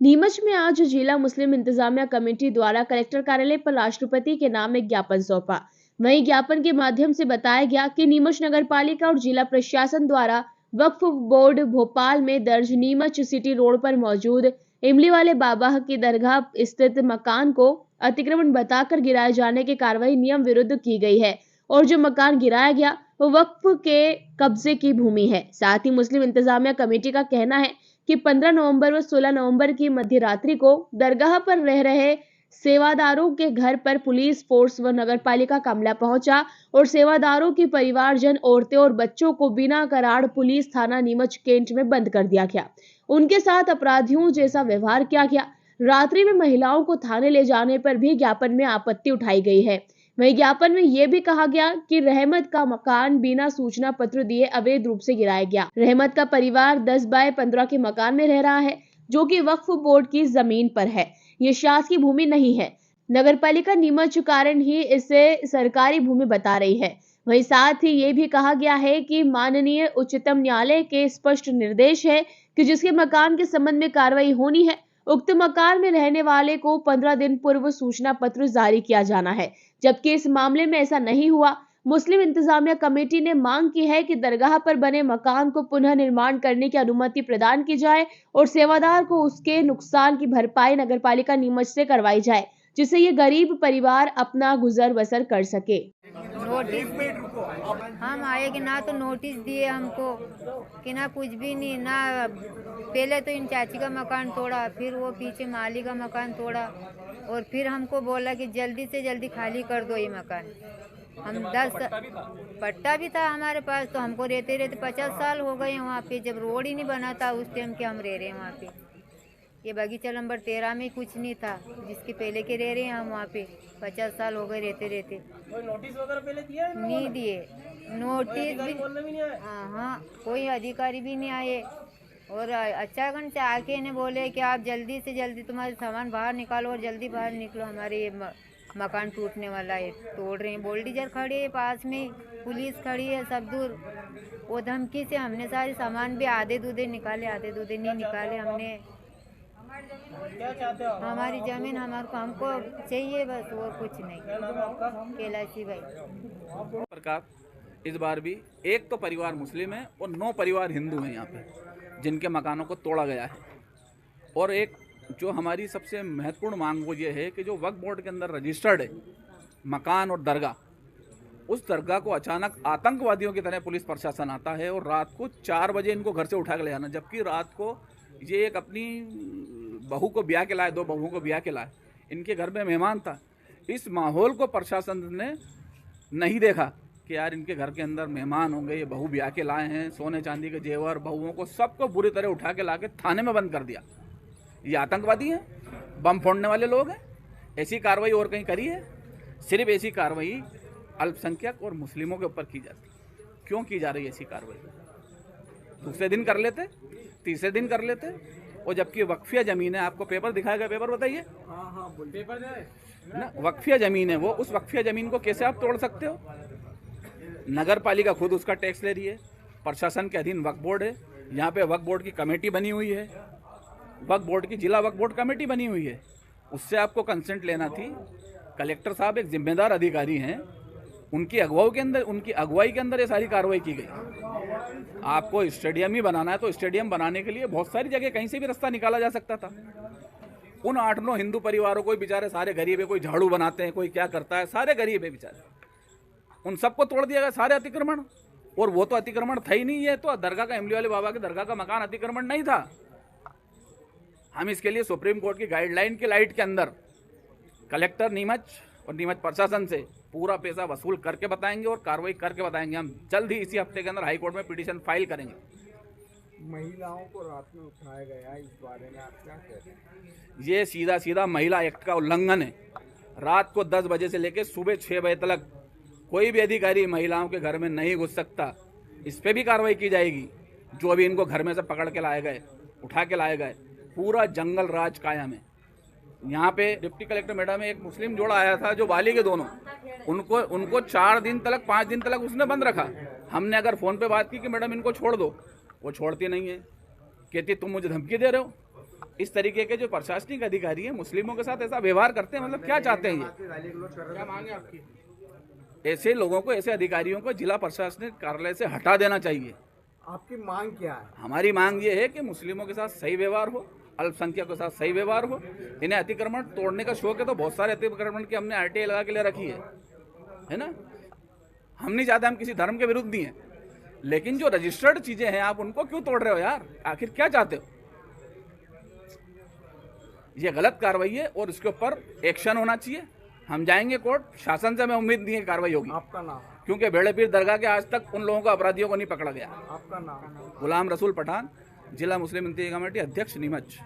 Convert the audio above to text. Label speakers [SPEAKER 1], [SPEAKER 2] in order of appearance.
[SPEAKER 1] नीमच में आज जिला मुस्लिम इंतजामिया कमेटी द्वारा कलेक्टर कार्यालय पर राष्ट्रपति के नाम एक ज्ञापन सौंपा। वहीं ज्ञापन के माध्यम से बताया गया कि नीमच नगर पालिका और जिला प्रशासन द्वारा वक्फ बोर्ड भोपाल में दर्ज नीमच सिटी रोड पर मौजूद इमली वाले बाबा की दरगाह स्थित मकान को अतिक्रमण बताकर गिराए जाने की कार्रवाई नियम विरुद्ध की गई है और जो मकान गिराया गया वो वक्फ के कब्जे की भूमि है। साथ ही मुस्लिम इंतजामिया कमेटी का कहना है कि 15 नवंबर व 16 नवंबर की मध्य रात्रि को दरगाह पर रह रहे सेवादारों के घर पर पुलिस फोर्स व नगरपालिका का अमला पहुंचा और सेवादारों के परिवारजन, औरतें और बच्चों को बिना करार पुलिस थाना नीमच कैंट में बंद कर दिया गया। उनके साथ अपराधियों जैसा व्यवहार किया गया। रात्रि में महिलाओं को थाने ले जाने पर भी ज्ञापन में आपत्ति उठाई गई है। वहीं ज्ञापन में यह भी कहा गया कि रहमत का मकान बिना सूचना पत्र दिए अवैध रूप से गिराया गया। रहमत का परिवार 10 बाय 15 के मकान में रह रहा है जो कि वक्फ बोर्ड की जमीन पर है। ये शासकीय भूमि नहीं है। नगरपालिका नीमच कारण ही इसे सरकारी भूमि बता रही है। वहीं साथ ही ये भी कहा गया है कि माननीय उच्चतम न्यायालय के स्पष्ट निर्देश है कि जिसके मकान के संबंध में कार्रवाई होनी है उक्त मकान में रहने वाले को 15 दिन पूर्व सूचना पत्र जारी किया जाना है, जबकि इस मामले में ऐसा नहीं हुआ। मुस्लिम इंतजामिया कमेटी ने मांग की है कि दरगाह पर बने मकान को पुनः निर्माण करने की अनुमति प्रदान की जाए और सेवादार को उसके नुकसान की भरपाई नगरपालिका नीमच से करवाई जाए, जिससे ये गरीब परिवार अपना गुजर बसर कर सके।
[SPEAKER 2] नोटिस हम आए कि ना तो नोटिस दिए हमको कि ना कुछ भी नहीं ना। पहले तो इन चाची का मकान तोड़ा, फिर वो पीछे माली का मकान तोड़ा और फिर हमको बोला कि जल्दी से जल्दी खाली कर दो ये मकान। हम 10 पट्टा भी था हमारे पास, तो हमको रहते रहते 50 साल हो गए वहाँ पे। जब रोड ही नहीं बना था उस टाइम के हम रह रहे हैं वहाँ पे। ये बगीचा नंबर 13 में कुछ नहीं था, जिसके पहले के रह रहे हैं हम वहाँ पे। 50 साल हो गए रहते रहते।
[SPEAKER 3] कोई नोटिस वगैरह पहले दिया है?
[SPEAKER 2] नहीं दिए नोटिस भी। हाँ, कोई अधिकारी भी नहीं आए। और अच्छागण से आके इन्हें बोले कि आप जल्दी से जल्दी तुम्हारे सामान बाहर निकालो और जल्दी बाहर निकलो, हमारे ये मकान टूटने वाला है। तोड़ रहे हैं, बुलडोजर खड़ी है पास में, पुलिस खड़ी है सब दूर। वो धमकी से हमने सारे सामान भी आधे दूधे निकाले, आधे दूधे नहीं निकाले हमने।
[SPEAKER 3] क्या चाहते हो?
[SPEAKER 2] हमारी जमीन हमको चाहिए बस, और कुछ नहीं।
[SPEAKER 3] क्या नाम है आपका?
[SPEAKER 2] कैलाशी भाई।
[SPEAKER 4] प्रकार इस बार भी एक तो परिवार मुस्लिम है और 9 परिवार हिंदू हैं यहाँ पे, जिनके मकानों को तोड़ा गया है। और एक जो हमारी सबसे महत्वपूर्ण मांग वो ये है कि जो वक्फ बोर्ड के अंदर रजिस्टर्ड है मकान और दरगाह, उस दरगाह को अचानक आतंकवादियों की तरह पुलिस प्रशासन आता है और रात को 4 बजे इनको घर से उठा के ले जाना, जबकि रात को ये एक अपनी बहू को ब्याह के लाए, 2 बहुओं को ब्याह के लाए, इनके घर में मेहमान था। इस माहौल को प्रशासन ने नहीं देखा कि यार इनके घर के अंदर मेहमान होंगे, ये बहू ब्याह के लाए हैं, सोने चांदी के जेवर, बहुओं को सबको बुरी तरह उठा के ला के थाने में बंद कर दिया। ये आतंकवादी हैं, बम फोड़ने वाले लोग हैं। ऐसी कार्रवाई और कहीं करी है? सिर्फ ऐसी कार्रवाई अल्पसंख्यक और मुस्लिमों के ऊपर की जाती। क्यों की जा रही है ऐसी कार्रवाई? दूसरे दिन कर लेते, तीसरे दिन कर लेते। और जबकि वक्फिया ज़मीन है, आपको पेपर दिखाएगा, पेपर बताइए।
[SPEAKER 3] हाँ पेपर दे
[SPEAKER 4] ना, वक्फिया ज़मीन है वो, उस वक्फिया ज़मीन को कैसे आप तोड़ सकते हो? नगर पालिका खुद उसका टैक्स ले रही है, प्रशासन के अधीन वक्फ बोर्ड है, यहाँ पे वक्फ बोर्ड की कमेटी बनी हुई है, वक्फ बोर्ड की जिला वक्फ बोर्ड कमेटी बनी हुई है, उससे आपको कंसेंट लेना थी। कलेक्टर साहब एक जिम्मेदार अधिकारी हैं, उनकी अगुवाई के अंदर ये सारी कार्रवाई की गई। आपको स्टेडियम ही बनाना है तो स्टेडियम बनाने के लिए बहुत सारी जगह कहीं से भी रास्ता निकाला जा सकता था। उन 8-9 हिंदू परिवारों को बेचारे सारे गरीब है, कोई झाड़ू बनाते हैं, कोई क्या करता है, सारे गरीब है बेचारे, उन सबको तोड़ दिया गया, सारे अतिक्रमण। और वो तो अतिक्रमण था ही नहीं, है तो दरगाह का इमली वाले बाबा के दरगाह का मकान अतिक्रमण नहीं था। हम इसके लिए सुप्रीम कोर्ट की गाइडलाइन के लाइट के अंदर कलेक्टर नीमच और नीमच प्रशासन से पूरा पैसा वसूल करके बताएंगे और कार्रवाई करके बताएंगे। हम जल्द ही इसी हफ्ते के अंदर हाई कोर्ट में पिटीशन फाइल करेंगे।
[SPEAKER 3] महिलाओं को रात में उठाया गया, इस बारे में आप क्या कहते हैं?
[SPEAKER 4] ये सीधा महिला एक्ट का उल्लंघन है। रात को 10 बजे से लेकर सुबह 6 बजे तक कोई भी अधिकारी महिलाओं के घर में नहीं घुस सकता। इस पर भी कार्रवाई की जाएगी। जो अभी इनको घर में से पकड़ के लाए गए, उठा के लाए गए, पूरा जंगल राज कायम है। यहाँ पे डिप्टी कलेक्टर मैडम एक मुस्लिम जोड़ा आया था जो बाली के दोनों, उनको 4 दिन तक 5 दिन तक उसने बंद रखा। हमने अगर फ़ोन पे बात की कि मैडम इनको छोड़ दो, वो छोड़ती नहीं है, कहती तुम मुझे धमकी दे रहे हो। इस तरीके के जो प्रशासनिक अधिकारी हैं मुस्लिमों के साथ ऐसा व्यवहार करते हैं, मतलब क्या चाहते हैं ये?
[SPEAKER 3] क्या मांगे आपकी?
[SPEAKER 4] ऐसे लोगों को, ऐसे अधिकारियों को जिला प्रशासनिक कार्यालय से हटा देना चाहिए।
[SPEAKER 3] आपकी मांग क्या है?
[SPEAKER 4] हमारी मांग ये है कि मुस्लिमों के साथ सही व्यवहार हो, अल्पसंख्यकों के साथ सही व्यवहार हो। इन्हें अतिक्रमण तोड़ने का शौक है तो बहुत सारे अतिक्रमण की हमने RTA लगा के ले रखी है ना। हम नहीं चाहते, हम किसी धर्म के विरुद्ध नहीं है, लेकिन जो रजिस्टर्ड चीजें हैं आप उनको क्यों तोड़ रहे हो यार? आखिर क्या चाहते हो? ये गलत कार्रवाई है और इसके ऊपर एक्शन होना चाहिए। हम जाएंगे कोर्ट, शासन से हमें उम्मीद नहीं है कार्रवाई होगी।
[SPEAKER 3] आपका नाम?
[SPEAKER 4] क्योंकि बेड़े पीर दरगाह के आज तक उन लोगों को, अपराधियों को नहीं पकड़ा गया।
[SPEAKER 3] आपका नाम?
[SPEAKER 4] गुलाम रसूल पठान, जिला मुस्लिम इंतजामी कमेटी अध्यक्ष नीमच।